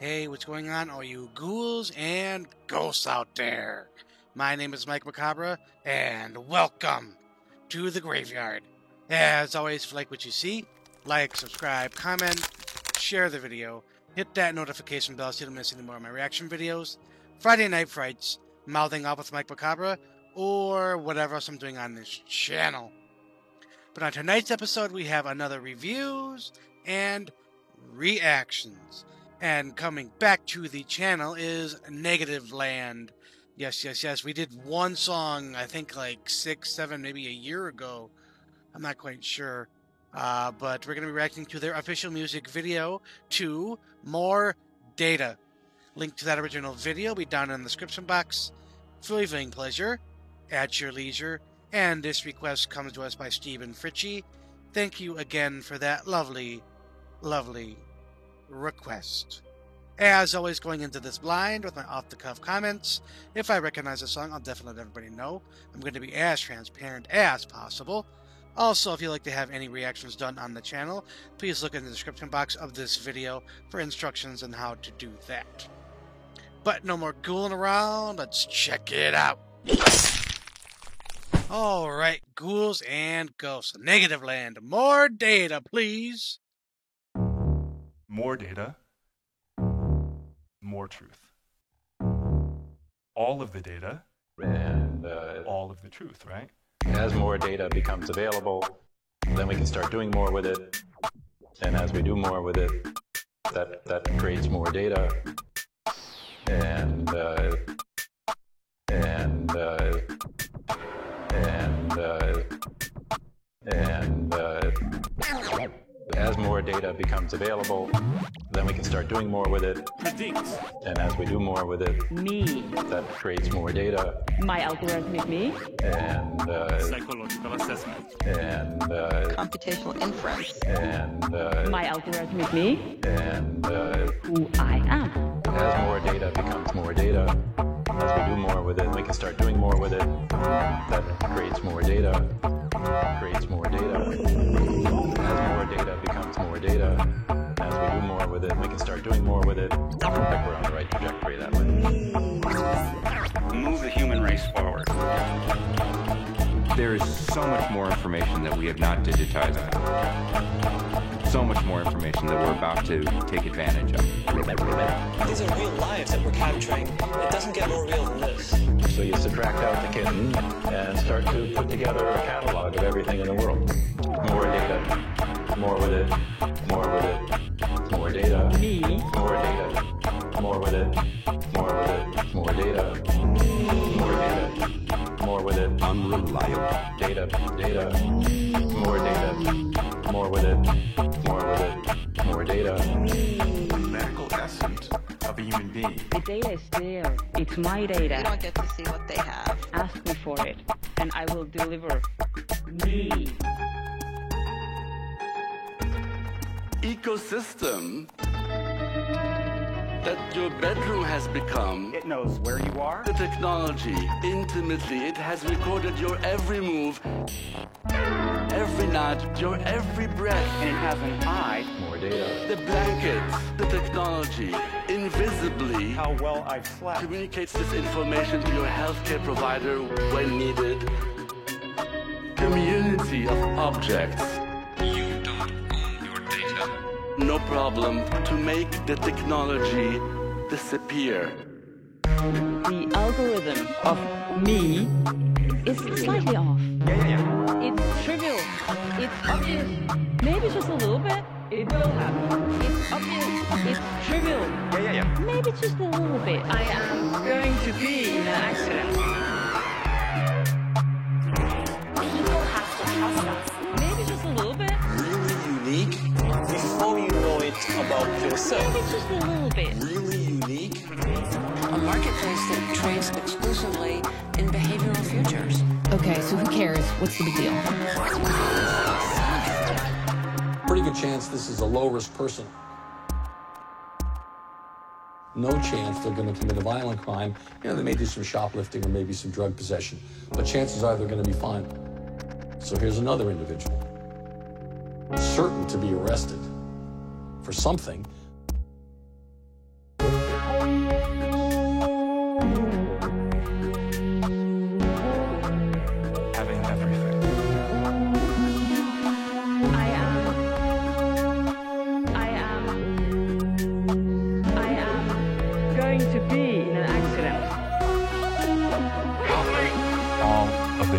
Hey, what's going on, all you ghouls and ghosts out there? My name is Mike Macabre, and welcome to the graveyard. As always, if you like what you see, like, subscribe, comment, share the video, hit that notification bell so you don't miss any more of my reaction videos, Friday Night Frights, Mouthing Off with Mike Macabre, or whatever else I'm doing on this channel. But on tonight's episode, we have another reviews and reactions. And coming back to the channel is Negativland. Yes. We did one song, I think like 6, 7, maybe a year ago. I'm not quite sure. But we're going to be reacting to their official music video to More Data. Link to that original video will be down in the description box. For your viewing pleasure, at your leisure. And this request comes to us by Stephen Fritchie. Thank you again for that lovely request. As always, going into this blind with my off-the-cuff comments. If I recognize a song, I'll definitely let everybody know. I'm going to be as transparent as possible. Also, if you'd like to have any reactions done on the channel, please look in the description box of this video for instructions on how to do that. But no more ghouling around, let's check it out. Alright, ghouls and ghosts. Negativland. More data, please. More data, more truth. All of the data, and all of the truth, right? as more data becomes available, then we can start doing more with it. And as we do more with it, that creates more data. And as more data becomes available, then we can start doing more with it. Predict. And as we do more with it, Me. that creates more data. My algorithmic me. And Psychological assessment. and computational inference. and My algorithmic me. and Who I am. as more data becomes more data, as we do more with it, we can start doing more with it. That creates more data. Creates more data. As more data becomes more data, as we do more with it, we can start doing more with it. I think we're on the right trajectory that way. Move the human race forward. There is so much more information that we have not digitized. So much more information that we're about to take advantage of. These are real lives that we're capturing. It doesn't get more real than this. So you subtract out the kitten and start to put together a catalog of everything in the world. More data, more with it, more with it, more data, Me. more data, more with it, more with it, more data, more data, more with it, Unreliable. data, more data, more with it, more with it, more data. Medical essence of a human being. The data is there. It's my data. You don't get to see what they have. Ask me for it, and I will deliver. Me. Ecosystem that your bedroom has become. It knows where you are. The technology, intimately, it has recorded your every move, every nod, your every breath. And it has an eye. More data. The blankets, the technology, invisibly How well I've slept. communicates this information to your healthcare provider when needed. Community of objects. You don't own your data. No problem to make the technology disappear. The algorithm of me is slightly off. Yeah. It's trivial. It's obvious. Maybe just a little bit. It will happen. It's obvious. It's trivial. Yeah. Maybe just a little bit. I am going to be in an accident. People have to trust us. Maybe just a little bit. Really unique before you know it about yourself. Maybe just a little bit. Really unique. A marketplace that trades exclusively in behavioral futures. Okay, so who cares? What's the big deal? Pretty good chance this is a low-risk person. No chance they're going to commit a violent crime. You know, they may do some shoplifting or maybe some drug possession, but chances are they're going to be fine. So here's another individual, certain to be arrested for something,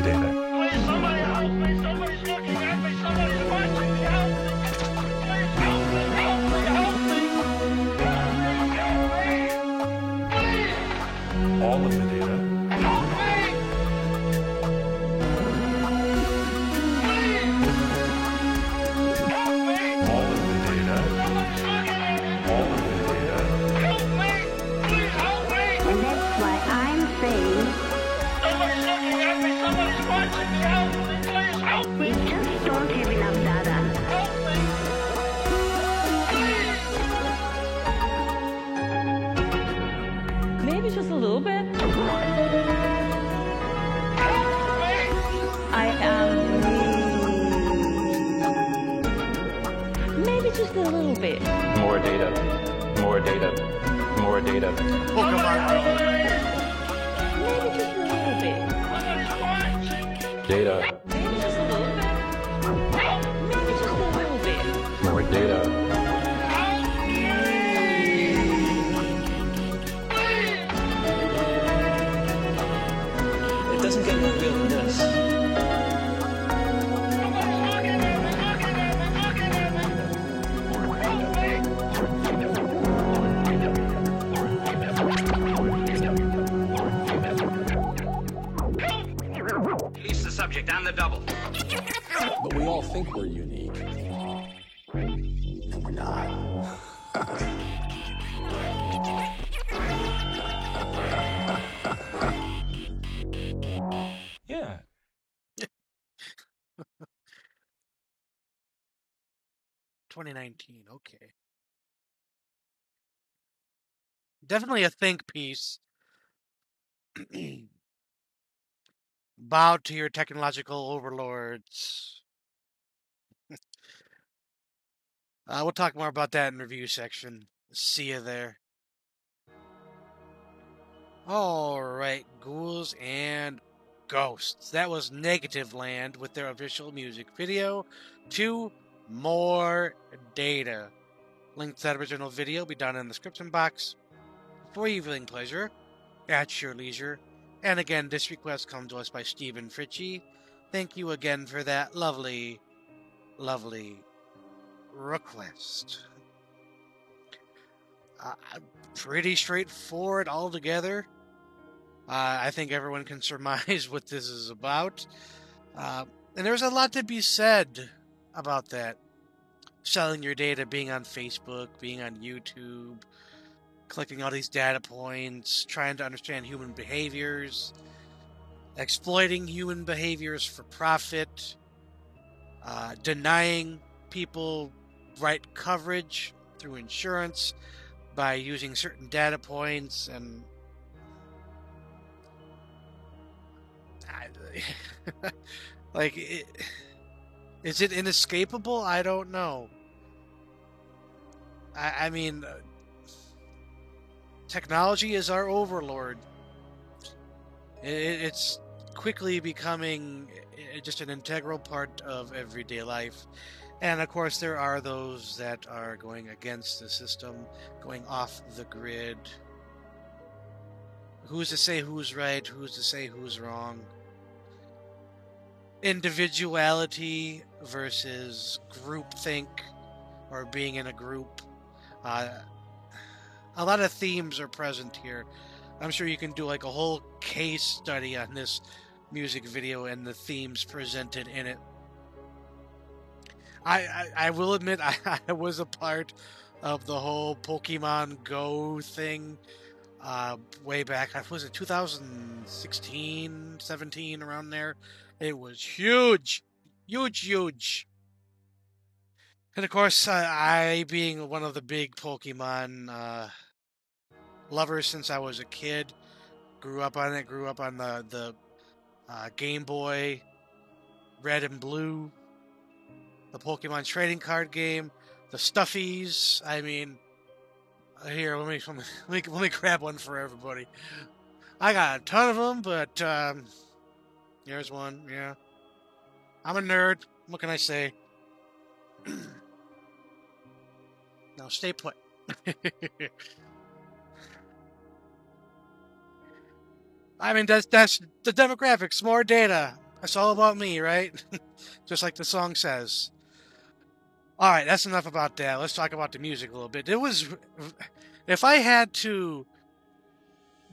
data. Please, somebody help me. Somebody's looking at me. Somebody's watching me. Help me. Please help me. Help me. Help me. Please. All of the data. Help me. All of the data. All of the data. Help me! Please help me! And that's why I'm saying... Somebody's looking at me! Somebody's watching me! Help me! Please help me! We just don't have enough data. Help me! Please! Maybe just a little bit. I am... Maybe just a little bit. More data. More data. More data. Maybe just a little bit. Data. Maybe just a little bit. Maybe just a little bit. More data. It doesn't get more real than this. Release the subject on the double. But we all think we're unique. And we're not. Yeah. 2019, okay. Definitely a think piece. Bow to your technological overlords. We'll talk more about that in review section. See you there. Alright, Ghouls and Ghosts. That was Negativland with their official music video to More Data. Link to that original video will be down in the description box for your viewing pleasure at your leisure. And again, this request comes to us by Stephen Fritchie. Thank you again for that lovely, lovely request. Pretty straightforward altogether. I think everyone can surmise what this is about. And there's a lot to be said about that. Selling your data, being on Facebook, being on YouTube, collecting all these data points, trying to understand human behaviors, exploiting human behaviors for profit, denying people right coverage through insurance by using certain data points, and like, is it inescapable? I don't know. I mean, technology is our overlord. It's quickly becoming just an integral part of everyday life. And of course, there are those that are going against the system, going off the grid. Who's to say who's right? Who's to say who's wrong? Individuality versus groupthink, or being in a group. A lot of themes are present here. I'm sure you can do like a whole case study on this music video and the themes presented in it. I will admit I was a part of the whole Pokemon Go thing way back. Was it 2016, 17, around there? It was huge. Huge. And of course, I being one of the big Pokemon lovers since I was a kid, grew up on it, grew up on the Game Boy, Red and Blue, the Pokemon trading card game, the Stuffies. I mean, here, let me grab one for everybody. I got a ton of them, but here's one. Yeah, I'm a nerd. What can I say? Now stay put. I mean, that's the demographics. More data. That's all about me, right? Just like the song says. Alright, that's enough about that. Let's talk about the music a little bit. It was... If I had to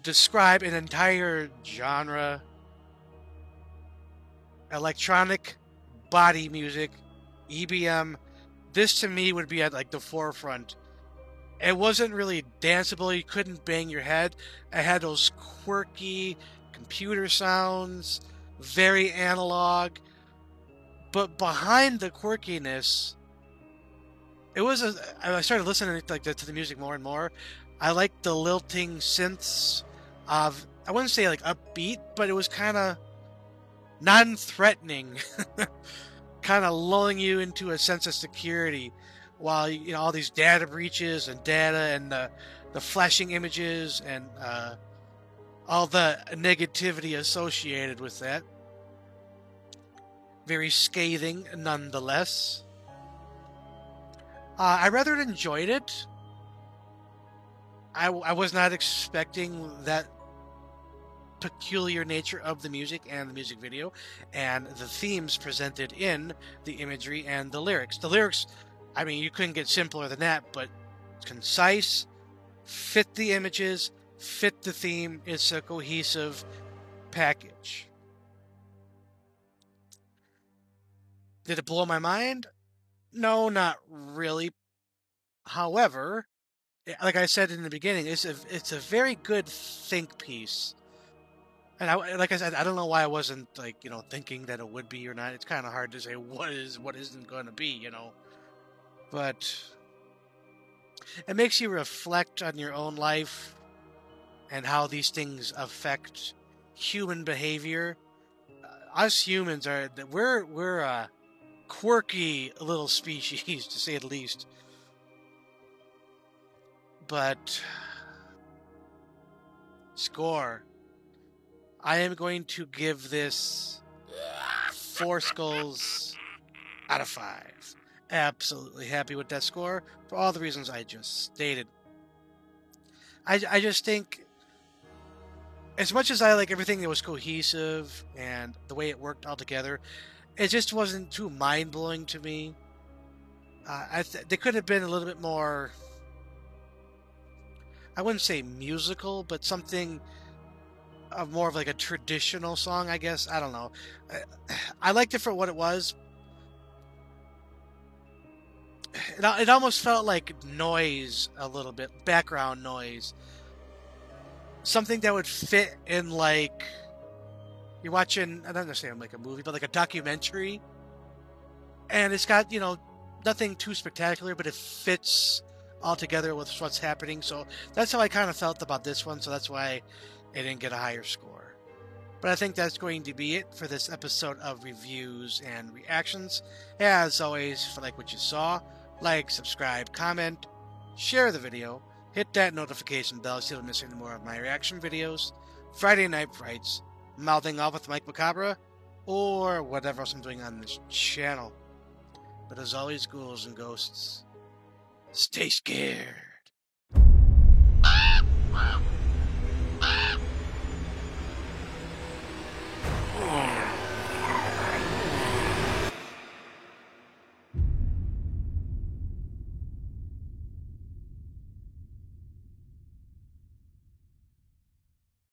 describe an entire genre, electronic body music, EBM, this to me would be at like the forefront. It wasn't really danceable. You couldn't bang your head. It had those quirky computer sounds, very analog. But behind the quirkiness, it was I started listening to the music more and more. I liked the lilting synths of, I wouldn't say like upbeat, but it was kind of non-threatening, kind of lulling you into a sense of security, while all these data breaches and data and the flashing images and all the negativity associated with that. Very scathing, nonetheless. I rather enjoyed it. I was not expecting that peculiar nature of the music and the music video and the themes presented in the imagery and the lyrics. The lyrics, I mean, you couldn't get simpler than that, but concise, fit the images, fit the theme. It's a cohesive package. Did it blow my mind? No, not really. However, like I said in the beginning, it's a very good think piece. And like I said, I don't know why I wasn't thinking that it would be or not. It's kind of hard to say what isn't going to be, But it makes you reflect on your own life and how these things affect human behavior. Us humans we're a quirky little species, to say the least. But score. I am going to give this 4 skulls out of 5. Absolutely happy with that score for all the reasons I just stated. I just think, as much as I like everything that was cohesive and the way it worked all together, it just wasn't too mind-blowing to me. They could have been a little bit more, I wouldn't say musical, but something of more of like a traditional song, I guess. I don't know. I liked it for what it was. It almost felt like noise a little bit, background noise. Something that would fit in like, you're watching, I don't understand like a movie, but like a documentary. And it's got, nothing too spectacular, but it fits all together with what's happening. So that's how I kind of felt about this one. So that's why it didn't get a higher score. But I think that's going to be it for this episode of reviews and reactions. As always, if you like what you saw, like, subscribe, comment, share the video, hit that notification bell so you don't miss any more of my reaction videos, Friday Night Frights, Mouthing Off with Mike Macabre, or whatever else I'm doing on this channel. But as always, ghouls and ghosts, stay scared.